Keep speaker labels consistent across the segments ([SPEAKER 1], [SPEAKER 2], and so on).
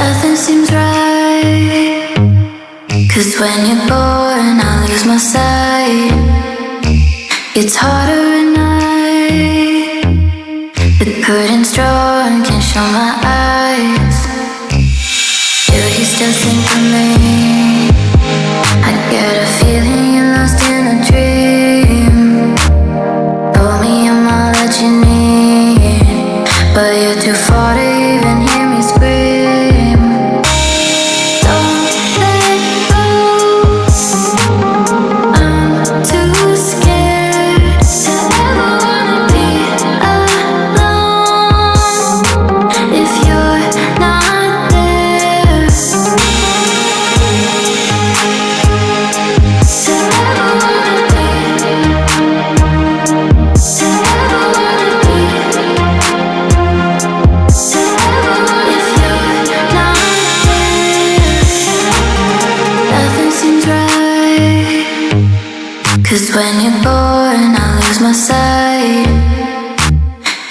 [SPEAKER 1] Nothing seems right. 'Cause when you're born, I lose my sight. It's harder at night. The curtain's drawn, can't show my eyes. Do you still think of me? I get a feeling you're lost in a dream. Told me I'm all that you need, but you're too far to even hear me scream. Don't let go. I'm too scared to ever wanna be alone. If you're not there, to ever wanna be, to ever wanna be, to ever wanna. If you're not there, nothing seems right. 'Cause when you're born, I lose my sight.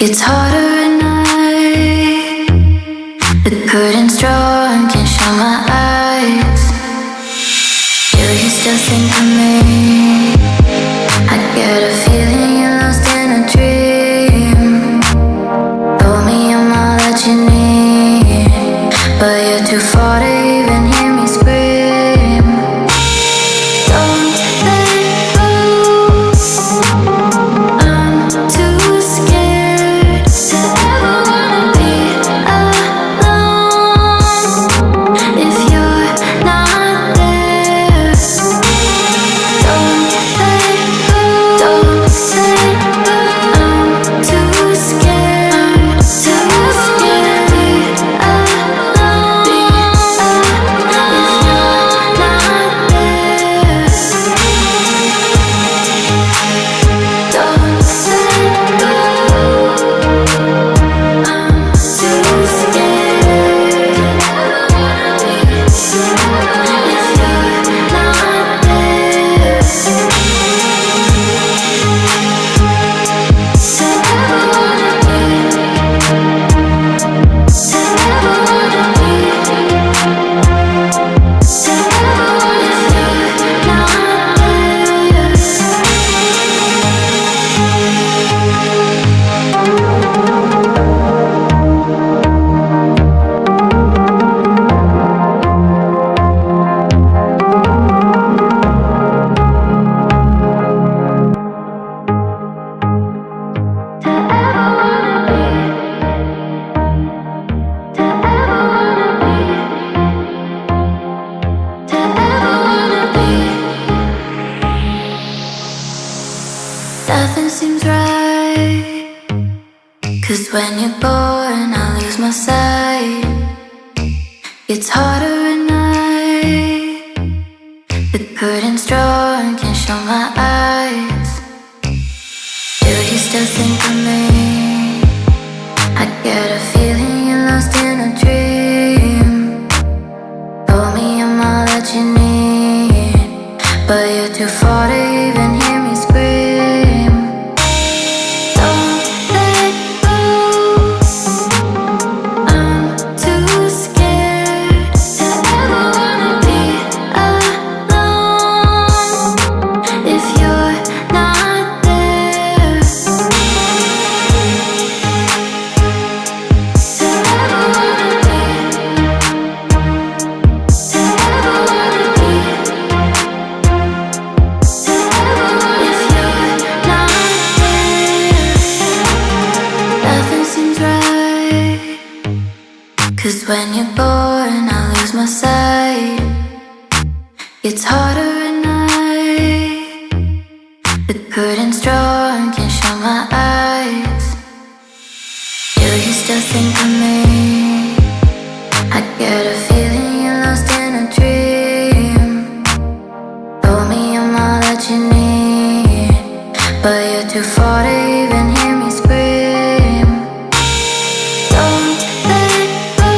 [SPEAKER 1] It's harder at night. The curtain's drawn, can't show my eyes. Do you still think of me? I get a feeling you're lost in a dream. Told me I'm all that you need, but you're too far to even hear me scream. Don't let go. I'm too scared to ever wanna be alone. If you're not there, don't let go. Don't let go. I'm too scared to ever wanna be alone. If you're not there, don't let go. I'm too scared to ever wanna be. If you're not there, to ever wanna be, to ever wanna be, to ever wanna. If you're not nothing seems right. 'Cause when you're born, I lose my sight. It's harder at night. The curtain's drawn, can't show my eyes. Do you still think of me? I get a feeling you're lost in a dream. Told me I'm all that you need, but you're too far to even hear me scream. Don't let go. I'm too scared to ever wanna be alone. If you're not there, to ever wanna be, to ever wanna be, to ever wanna. If you're not there, nothing seems right. 'Cause when you're born, I lose my sight. It's harder at night. The curtain's drawn, can't show my eyes. Do you still think of me? I get a feeling you're lost in a dream. Told me I'm all that you need, but you're too far to even hear me scream. Don't let go.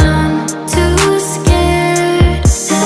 [SPEAKER 1] I'm too scared to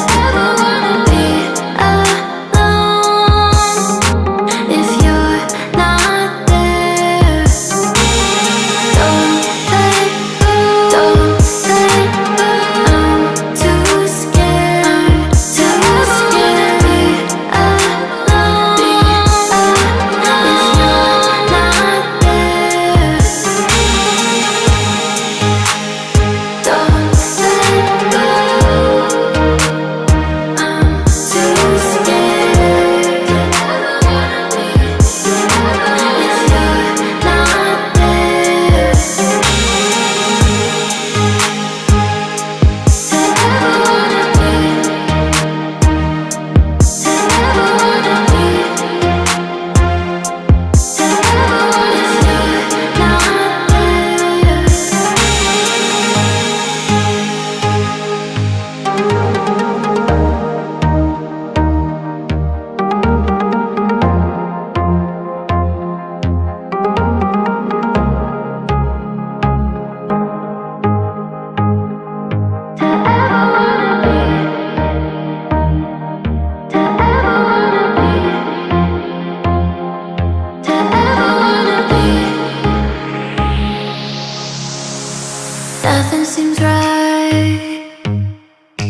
[SPEAKER 1] seems right.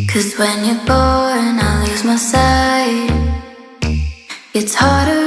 [SPEAKER 1] 'Cause when you're born, I lose my sight. It's harder